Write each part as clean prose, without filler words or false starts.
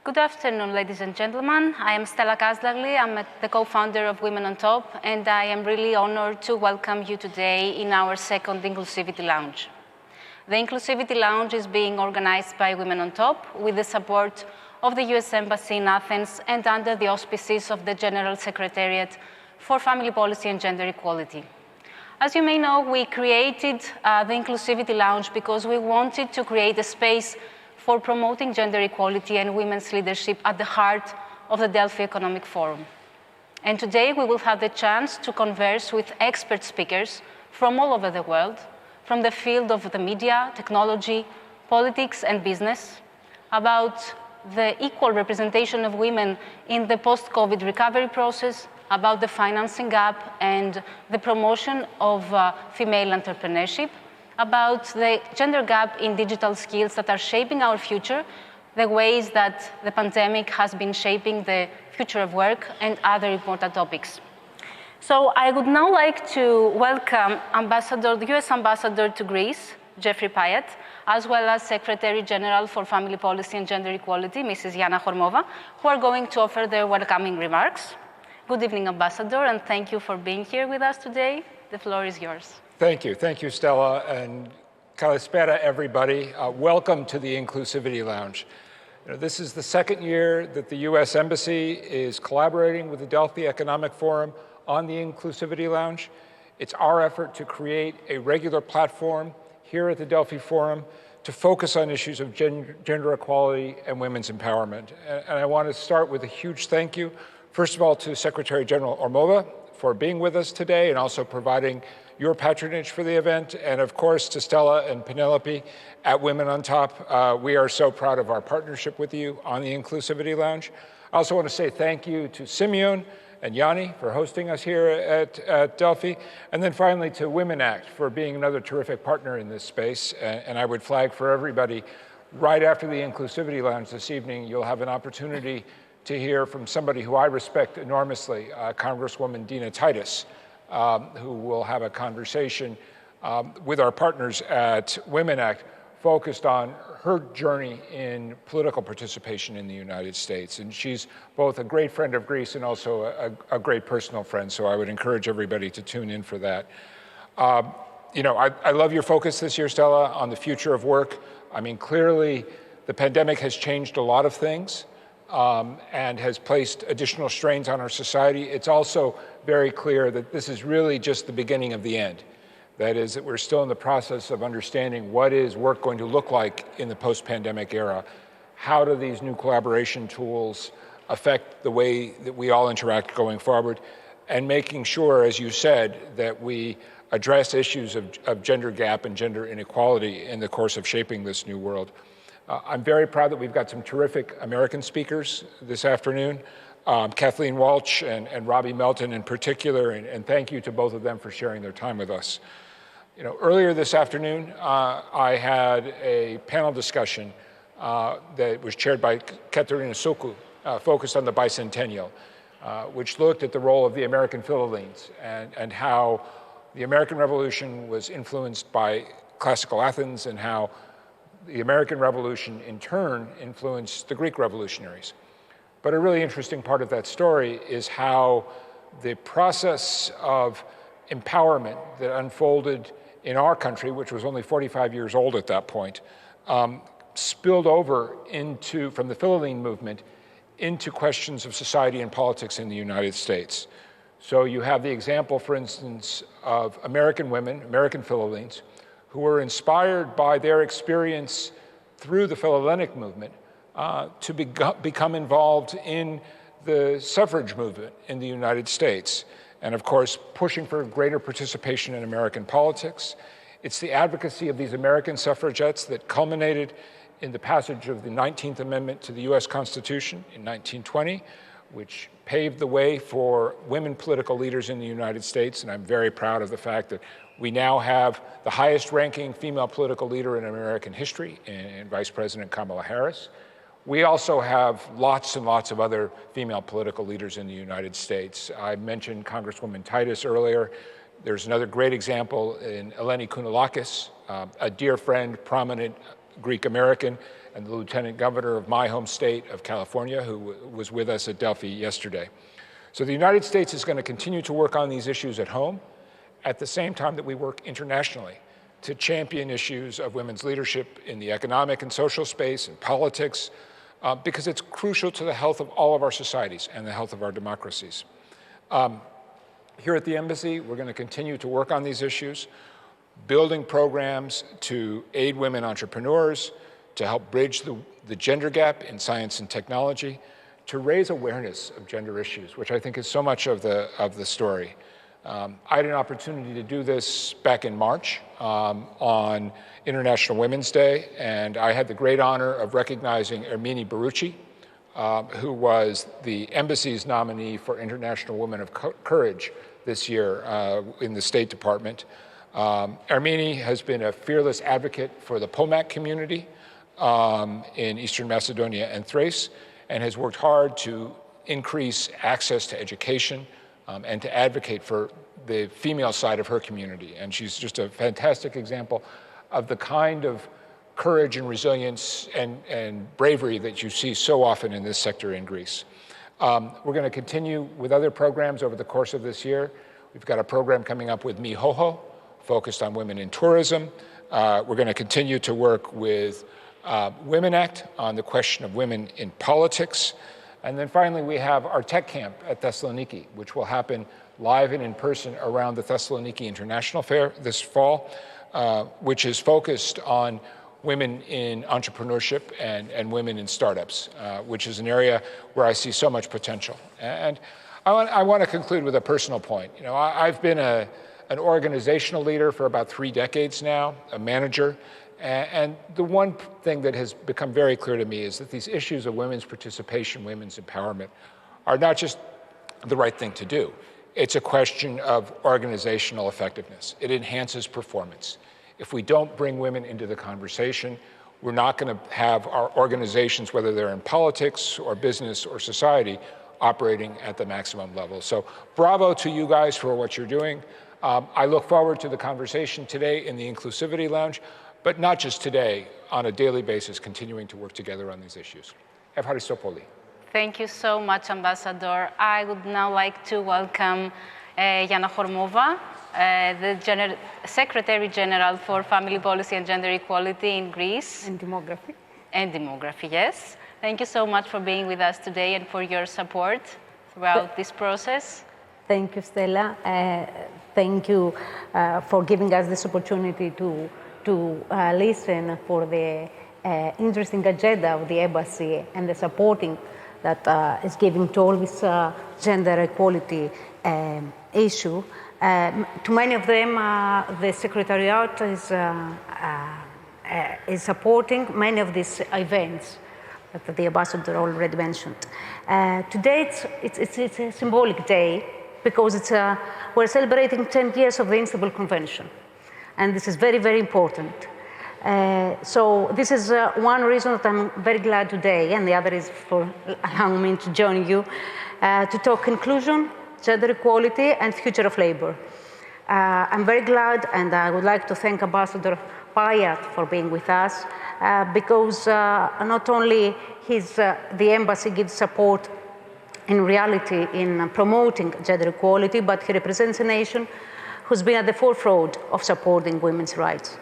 Good afternoon, ladies and gentlemen. I am Stella Kazlagli. I'm the co-founder of Women on Top, and I am really honored to welcome you today in our second Inclusivity Lounge. The Inclusivity Lounge is being organized by Women on Top with the support of the US Embassy in Athens and under the auspices of the General Secretariat for Family Policy and Gender Equality. As you may know, we created the Inclusivity Lounge because we wanted to create a space for promoting gender equality and women's leadership at the heart of the Delphi Economic Forum. And today we will have the chance to converse with expert speakers from all over the world, from the field of the media, technology, politics, and business, about the equal representation of women in the post-COVID recovery process, about the financing gap and the promotion of female entrepreneurship, about the gender gap in digital skills that are shaping our future, the ways that the pandemic has been shaping the future of work, and other important topics. So I would now like to welcome the US Ambassador to Greece, Geoffrey Pyatt, as well as Secretary General for Family Policy and Gender Equality, Mrs. Yianna Hormova, who are going to offer their welcoming remarks. Good evening, Ambassador, and thank you for being here with us today. The floor is yours. Thank you, Stella, and kalispera, everybody. Welcome to the Inclusivity Lounge. This is the second year that the US Embassy is collaborating with the Delphi Economic Forum on the Inclusivity Lounge. It's our effort to create a regular platform here at the Delphi Forum to focus on issues of gender equality and women's empowerment. And I want to start with a huge thank you, first of all, to Secretary General Hormova for being with us today and also providing your patronage for the event, and of course to Stella and Penelope at Women on Top. We are so proud of our partnership with you on the Inclusivity Lounge. I also want to say thank you to Simeon and Yanni for hosting us here at Delphi, and then finally to Women Act for being another terrific partner in this space. And I would flag for everybody, right after the Inclusivity Lounge this evening, you'll have an opportunity to hear from somebody who I respect enormously, Congresswoman Dina Titus, who will have a conversation with our partners at Women Act focused on her journey in political participation in the United States. And she's both a great friend of Greece and also a great personal friend, so I would encourage everybody to tune in for that. I love your focus this year, Stella, on the future of work. I mean, clearly the pandemic has changed a lot of things and has placed additional strains on our society. It's also very clear that this is really just the beginning of the end. That is, that we're still in the process of understanding what is work going to look like in the post-pandemic era. How do these new collaboration tools affect the way that we all interact going forward? And making sure, as you said, that we address issues of gender gap and gender inequality in the course of shaping this new world. I'm very proud that we've got some terrific American speakers this afternoon. Kathleen Walsh and Robbie Melton in particular, and thank you to both of them for sharing their time with us. Earlier this afternoon, I had a panel discussion that was chaired by Katerina Soku, focused on the bicentennial, which looked at the role of the American Philhellenes and how the American Revolution was influenced by classical Athens and how the American Revolution in turn influenced the Greek revolutionaries. But a really interesting part of that story is how the process of empowerment that unfolded in our country, which was only 45 years old at that point, spilled over from the Philhellene movement into questions of society and politics in the United States. So you have the example, for instance, of American women, American Philhellenes, who were inspired by their experience through the Philhellenic movement to become involved in the suffrage movement in the United States. And of course, pushing for greater participation in American politics. It's the advocacy of these American suffragettes that culminated in the passage of the 19th Amendment to the US Constitution in 1920, which paved the way for women political leaders in the United States. And I'm very proud of the fact that we now have the highest ranking female political leader in American history in Vice President Kamala Harris. We also have lots and lots of other female political leaders in the United States. I mentioned Congresswoman Titus earlier. There's another great example in Eleni Kounalakis, a dear friend, prominent Greek American and the Lieutenant Governor of my home state of California, who was with us at Delphi yesterday. So the United States is going to continue to work on these issues at home at the same time that we work internationally to champion issues of women's leadership in the economic and social space and politics, because it's crucial to the health of all of our societies and the health of our democracies. Here at the Embassy, we're going to continue to work on these issues, building programs to aid women entrepreneurs, to help bridge the gender gap in science and technology, to raise awareness of gender issues, which I think is so much of the story. I had an opportunity to do this back in March on International Women's Day, and I had the great honor of recognizing Ermini Baruchi, who was the Embassy's nominee for International Women of Courage this year in the State Department. Ermini has been a fearless advocate for the POMAC community in Eastern Macedonia and Thrace, and has worked hard to increase access to education and to advocate for the female side of her community. And she's just a fantastic example of the kind of courage and resilience and bravery that you see so often in this sector in Greece. We're going to continue with other programs over the course of this year. We've got a program coming up with Mihoho, focused on women in tourism. We're going to continue to work with Women Act on the question of women in politics. And then finally, we have our tech camp at Thessaloniki, which will happen live and in person around the Thessaloniki International Fair this fall, which is focused on women in entrepreneurship and women in startups, which is an area where I see so much potential. And I want to conclude with a personal point. You know, I've been an organizational leader for about 3 decades now, a manager. And the one thing that has become very clear to me is that these issues of women's participation, women's empowerment, are not just the right thing to do. It's a question of organizational effectiveness. It enhances performance. If we don't bring women into the conversation, we're not going to have our organizations, whether they're in politics or business or society, operating at the maximum level. So bravo to you guys for what you're doing. I look forward to the conversation today in the Inclusivity Lounge, but not just today, on a daily basis, continuing to work together on these issues. Evharisto poli. Thank you so much, Ambassador. I would now like to welcome Yianna Hormova, the Secretary General for Family Policy and Gender Equality in Greece. And demography. And demography, yes. Thank you so much for being with us today and for your support throughout this process. Thank you, Stella. Thank you for giving us this opportunity to listen for the interesting agenda of the Embassy and the supporting that is giving to all this gender equality issue. To many of them, the Secretariat is supporting many of these events that the Ambassador already mentioned. Today, it's a symbolic day because we're celebrating 10 years of the Istanbul Convention. And this is very, very important. So this is one reason that I'm very glad today, and the other is for allowing me to join you to talk inclusion, gender equality, and future of labor. I'm very glad, and I would like to thank Ambassador Pyatt for being with us, because not only the Embassy gives support in reality in promoting gender equality, but he represents a nation who's been at the forefront of supporting women's rights.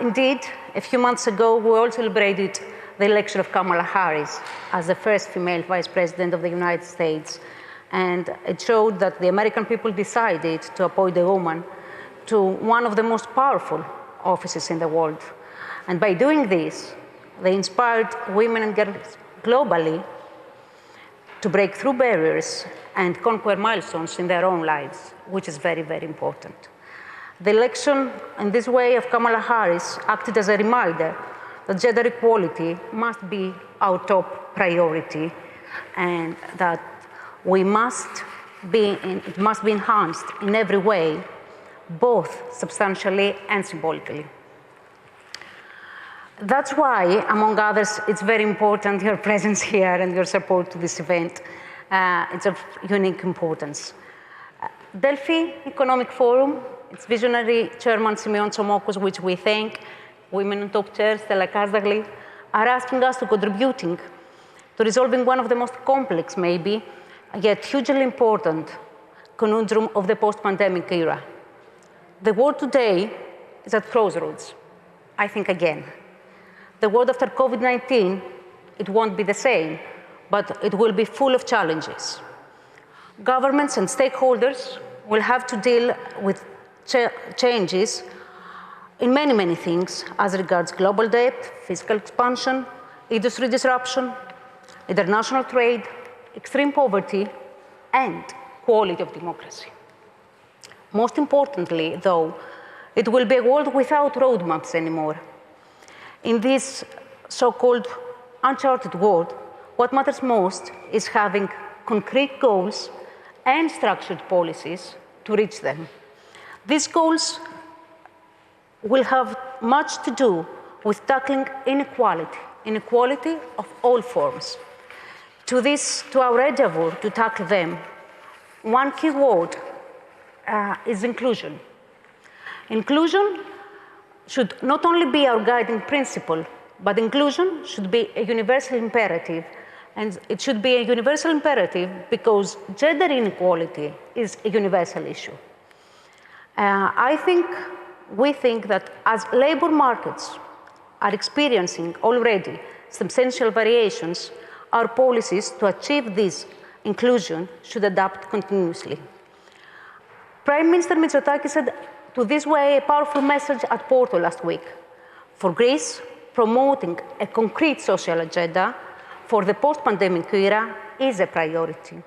Indeed, a few months ago, we all celebrated the election of Kamala Harris as the first female vice president of the United States. And it showed that the American people decided to appoint a woman to one of the most powerful offices in the world. And by doing this, they inspired women and girls globally to break through barriers and conquer milestones in their own lives, which is very, very important. The election in this way of Kamala Harris acted as a reminder that gender equality must be our top priority and that it must be enhanced in every way, both substantially and symbolically. That's why, among others, it's very important your presence here and your support to this event. It's of unique importance. Delphi Economic Forum, its visionary chairman, Simeon Tsomokos, which we thank, Women on Top Chair, Stella Kazagli, are asking us to contributing to resolving one of the most complex, maybe, yet hugely important conundrum of the post-pandemic era. The world today is at crossroads, I think again. The world after COVID-19, it won't be the same, but it will be full of challenges. Governments and stakeholders will have to deal with changes in many, many things as regards global debt, fiscal expansion, industry disruption, international trade, extreme poverty, and quality of democracy. Most importantly, though, it will be a world without roadmaps anymore. In this so-called uncharted world, what matters most is having concrete goals and structured policies to reach them. These goals will have much to do with tackling inequality of all forms. To our endeavor to tackle them, one key word is inclusion. Inclusion should not only be our guiding principle, but inclusion should be a universal imperative. And it should be a universal imperative because gender inequality is a universal issue. We think that as labor markets are experiencing already substantial variations, our policies to achieve this inclusion should adapt continuously. Prime Minister Mitsotakis said to this way a powerful message at Porto last week. For Greece, promoting a concrete social agenda for the post-pandemic era is a priority.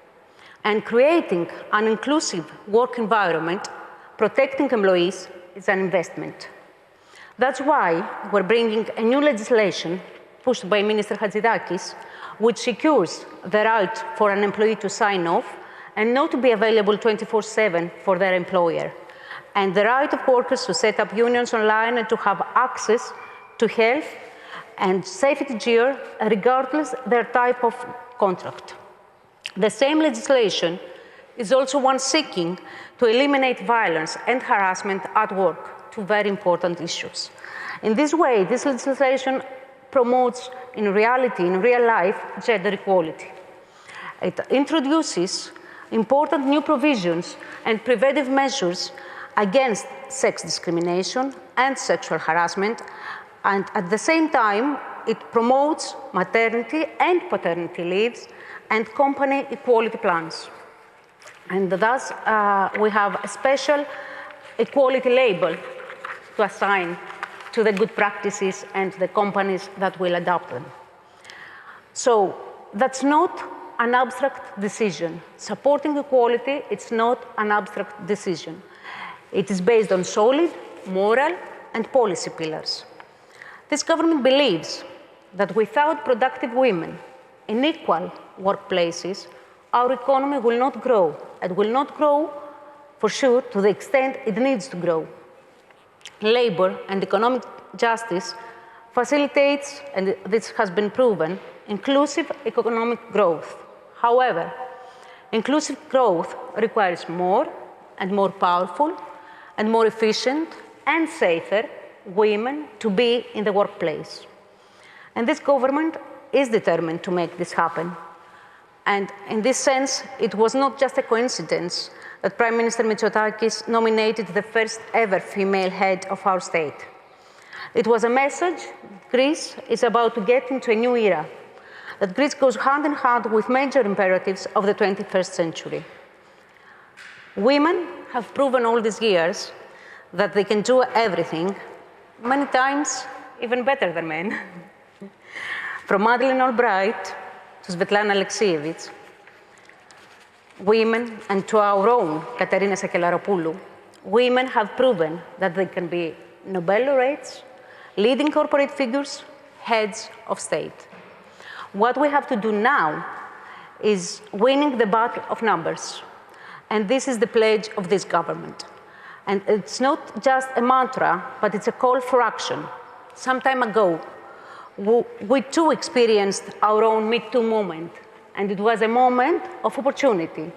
And creating an inclusive work environment, protecting employees, is an investment. That's why we're bringing a new legislation pushed by Minister Hatzidakis, which secures the right for an employee to sign off and not to be available 24/7 for their employer, and the right of workers to set up unions online and to have access to health and safety gear regardless their type of contract. The same legislation is also one seeking to eliminate violence and harassment at work, two very important issues. In this way, this legislation promotes in reality, in real life, gender equality. It introduces important new provisions and preventive measures against sex discrimination and sexual harassment, and at the same time, it promotes maternity and paternity leaves and company equality plans. And thus, we have a special equality label to assign to the good practices and the companies that will adopt them. So that's not an abstract decision. Supporting equality, it's not an abstract decision. It is based on solid, moral, and policy pillars. This government believes that without productive women in equal workplaces, our economy will not grow. It will not grow, for sure, to the extent it needs to grow. Labor and economic justice facilitates, and this has been proven, inclusive economic growth. However, inclusive growth requires more and more powerful and more efficient and safer women to be in the workplace. And this government is determined to make this happen. And in this sense, it was not just a coincidence that Prime Minister Mitsotakis nominated the first ever female head of our state. It was a message that Greece is about to get into a new era, that Greece goes hand in hand with major imperatives of the 21st century. Women have proven all these years that they can do everything, many times even better than men. From Madeleine Albright to Svetlana Alexievich, women, and to our own Katerina Sakelaropoulou, women have proven that they can be Nobel laureates, leading corporate figures, heads of state. What we have to do now is winning the battle of numbers. And this is the pledge of this government. And it's not just a mantra, but it's a call for action. Some time ago, we too experienced our own Me Too moment. And it was a moment of opportunity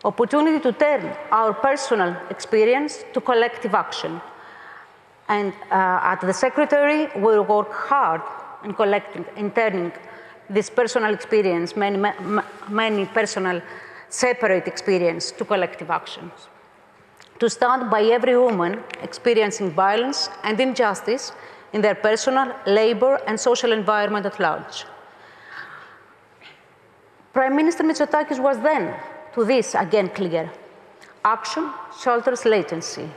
to turn our personal experience to collective action. And at the Secretary, we work hard in collecting, in turning this personal experience, many personal separate experience to collective actions. To start by every woman experiencing violence and injustice in their personal, labor, and social environment at large. Prime Minister Mitsotakis was then, to this, again clear. Action shelters latency.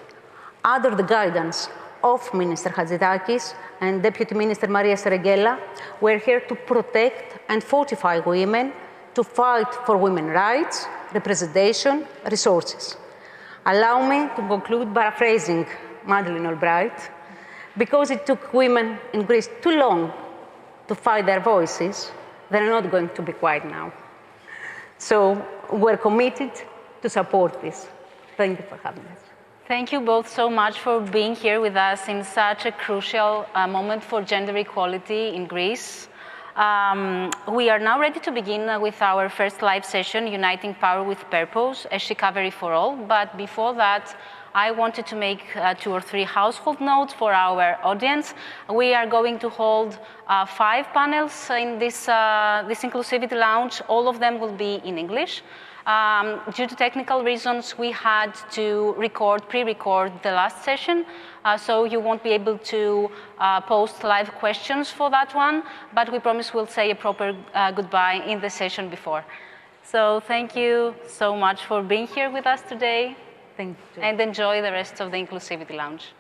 Under the guidance of Minister Hatzidakis and Deputy Minister Maria Seregella, we're here to protect and fortify women, to fight for women's rights, representation, resources. Allow me to conclude paraphrasing Madeleine Albright. Because it took women in Greece too long to find their voices, they're not going to be quiet now. So we're committed to support this. Thank you for having us. Thank you both so much for being here with us in such a crucial moment for gender equality in Greece. We are now ready to begin with our first live session, Uniting Power with Purpose, a recovery for all. But before that, I wanted to make 2 or 3 household notes for our audience. We are going to hold 5 panels in this Inclusivity Lounge. All of them will be in English. Due to technical reasons, we had to pre-record the last session, so you won't be able to post live questions for that one, but we promise we'll say a proper goodbye in the session before. So thank you so much for being here with us today. Thank you. And enjoy the rest of the Inclusivity Lounge.